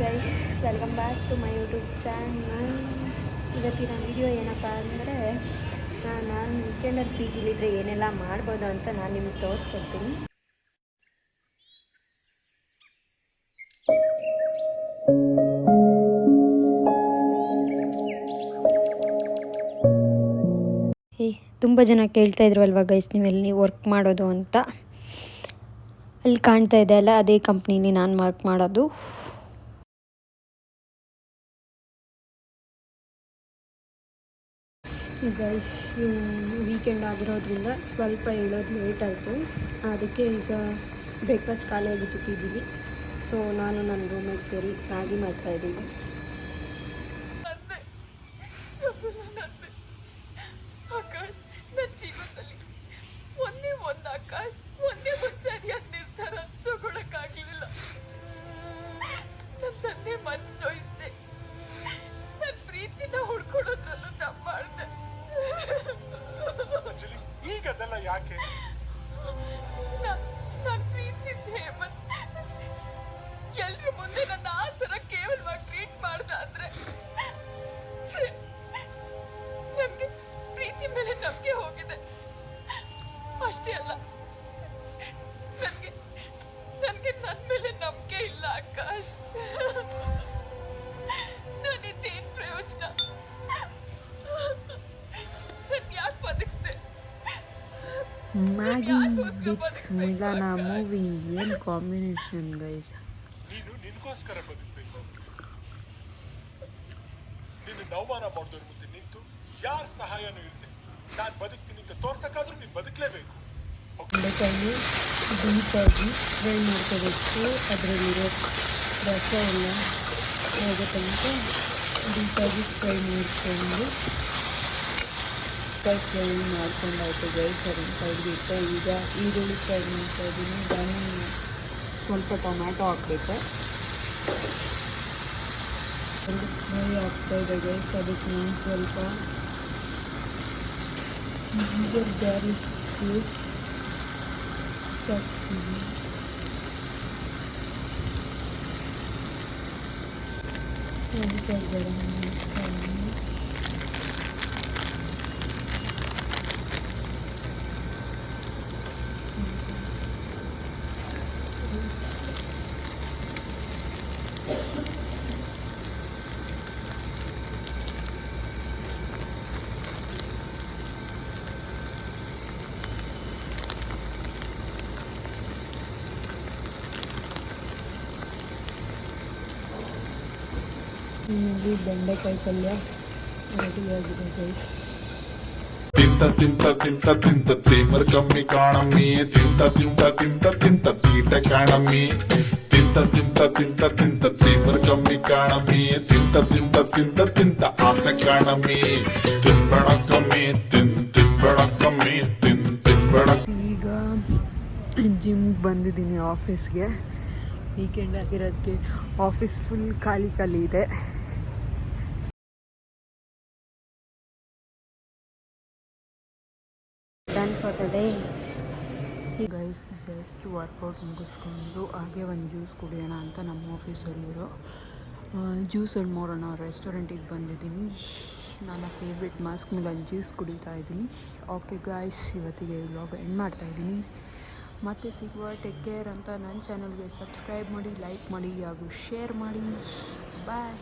Guys, welcome back to my YouTube channel. ಇವತ್ತಿನ video ಏನಪ್ಪ ಅಂದರೆ, ನಾನು ವೀಕೆಂಡಲ್ಲಿ ಪಿ ಜಿಲಿದ್ದರೆ ಏನೆಲ್ಲ ಮಾಡ್ಬೋದು ಅಂತ ನಾನು ನಿಮ್ಗೆ ತೋರಿಸ್ಕೊಡ್ತೀನಿ. ತುಂಬ ಜನ ಕೇಳ್ತಾ ಇದ್ರು ಅಲ್ವಾ ಗೈಸ್, ನೀವೆಲ್ಲಿ ವರ್ಕ್ ಮಾಡೋದು ಅಂತ. ಅಲ್ಲಿ ಕಾಣ್ತಾ ಇದೆ ಅಲ್ಲ, ಅದೇ ಕಂಪ್ನೀಲಿ ನಾನು ವರ್ಕ್ ಮಾಡೋದು. ಗೈಸ್, ವೀಕೆಂಡ್ ಆಗಿರೋದ್ರಿಂದ ಸ್ವಲ್ಪ ಹೇಳೋದು ಲೇಟ್ ಆಯಿತು. ಅದಕ್ಕೆ ಈಗ ಬ್ರೇಕ್ಫಾಸ್ಟ್ ಖಾಲಿ ಆಗಿತ್ತು ಪಿ ಜಿಲಿ. ಸೊ ನಾನು ನನ್ನ ರೂಮೇಟ್ ಸೇರಿ ಮ್ಯಾಗಿ ಮಾಡ್ತಾಯಿದ್ದೀವಿ. ಯಾಕೆ ನಾನು ಪ್ರೀತಿಸಿದ್ದೆ ಹೇಮಂತ್ ಎಲ್ರ ಮುಂದೆ ನನ್ನ ಆ ಥರ ಕೇವಲವಾಗಿ ಟ್ರೀಟ್ ಮಾಡ್ದ ಅಂದ್ರೆ ನನಗೆ ಪ್ರೀತಿ ಮೇಲೆ ನಂಬಿಕೆ ಹೋಗಿದೆ. ಅಷ್ಟೇ ಅಲ್ಲ, ನನಗೆ ನನ್ನ ಮೇಲೆ ನಂಬಿಕೆ ಇಲ್ಲ ಆಕಾಶ್. ನಾನಿದ್ದೇನು ಪ್ರಯೋಜನ? ನಾನು ಯಾಕೆ ಬದುಕಿಸ್ದೆ? ಮ್ಯಾಗಿ ವಿತ್ ಮಿಲಾನ ಮೂವಿ, ಏನು ಕಾಂಬಿನೇಷನ್ ಗೈಸ್. ನೀನು ನಿನಗೋಸ್ಕರ ಬದುಕಬೇಕು. ನಿನ್ನ ಅವಮಾನ ಮಾಡಿದವ್ರ ಮುಂದೆ ನಿಂತು ಯಾರ ಸಹಾಯನೂ ಇಲ್ಲದೆ ನಾನು ಬದುಕ್ತೀನಿ ಅಂತ ತೋರ್ಸಕ್ಕಾದ್ರೂ ನೀನು ಬದುಕಲೇಬೇಕು. ಬೆಂಡೆಕಾಯಿ ಡೀಪಾಗಿ ಫ್ರೈ ಮಾಡ್ಕೋಬೇಕು. ಅದರಲ್ಲಿರೋ ರಸ ಎಲ್ಲ ಹೋಗೋ ತನಕ ಡೀಪಾಗಿ ಫ್ರೈ ಮಾಡಿಕೊಂಡು ಫ್ರೈ ಮಾಡ್ಕೊಂಡಾಯ್ತು ಗೈಸ್. ಅದನ್ನು ಸೈಡ್ಗಿಟ್ಟು ಈಗ ಈರುಳ್ಳಿ ಫ್ರೈ ಮಾಡ್ತಾ ಇದ್ದೀನಿ. ನಾನು ಸ್ವಲ್ಪ ಟೊಮ್ಯಾಟೊ ಹಾಕಬೇಕು. ಫ್ರೈ ಆಗ್ತಾಯಿದೆ ಗೈಸ್. ಅದಕ್ಕೆ ನಾನು ಸ್ವಲ್ಪ ಜಿಂಜರ್ ಗಾರ್ಲಿಕ್ ಪೇಸ್ಟ್ ಹಾಕ್ತೀನಿ. ಅದಕ್ಕೆ ಗರಂ ಮಸಾಲೆ, ಇಲ್ಲಿ ಬೆಂಡೆಕಾಯಿ ಪಲ್ಯ ರೆಡಿಯಾಗಿದೆ ಗೈಸ್. ತಿಂತ ತಿಂತ ತಿಂತ ತಿಂತ ತೇಮರ್ ಕಮ್ಮಿ ಕಾಣಮ್ಮಿ, ತಿಂತ ತಿಂತ ತಿಂತ ತಿಂತ ತೀಟ ಕಾಣಮ್ಮಿ, ತಿಂತ ತಿಂತ ತಿಂತ ತಿಂತ ತೇಮರ್ ಕಮ್ಮಿ ಕಾಣಮ್ಮಿ, ತಿಂತ ತಿಂತ ತಿಂತ ತಿಂತ ಆಸೆ ಕಾಣಮ್ಮಿ, ತಿನ್ಬೇಡ ಕಮ್ಮಿ ತಿನ್ಬೇಡ ಕಮ್ಮಿ ತಿನ್ಬೇಡ. ಈಗ ಜಿಮ್ಗೆ ಬಂದಿದ್ದೀನಿ ಆಫೀಸ್ಗೆ. ವೀಕೆಂಡ್ ಆಗಿರೋದಕ್ಕೆ ಆಫೀಸ್ ಫುಲ್ ಖಾಲಿ ಇದೆ. Done for the day guys. Just workout ಮುಗಿಸ್ಕೊಂಡು ಹಾಗೆ ಒಂದು ಜ್ಯೂಸ್ ಕುಡಿಯೋಣ ಅಂತ ನಮ್ಮ ಆಫೀಸಲ್ಲಿರೋ ಜ್ಯೂಸ್ ಅಂಡ್ ಮೋರ್ ಅನ್ನೋ ರೆಸ್ಟೋರೆಂಟಿಗೆ ಬಂದಿದ್ದೀನಿ. ನನ್ನ ಫೇವ್ರೆಟ್ ಮಾಸ್ಕ್ ಮಿಲನ್ ಜ್ಯೂಸ್ ಕುಡಿತಾ ಇದ್ದೀನಿ. ಓಕೆ ಗಾಯ್ಸ್, ಇವತ್ತಿಗೆ ವ್ಲಾಗ್ ಎಂಡ್ ಮಾಡ್ತಾಯಿದ್ದೀನಿ. ಮತ್ತೆ ಸಿಗುವ, ಟೇಕ್ ಕೇರ್ ಅಂತ ನನ್ನ ಚಾನಲ್ಗೆ ಸಬ್ಸ್ಕ್ರೈಬ್ ಮಾಡಿ, ಲೈಕ್ ಮಾಡಿ ಹಾಗೂ ಶೇರ್ ಮಾಡಿ. ಬಾಯ್.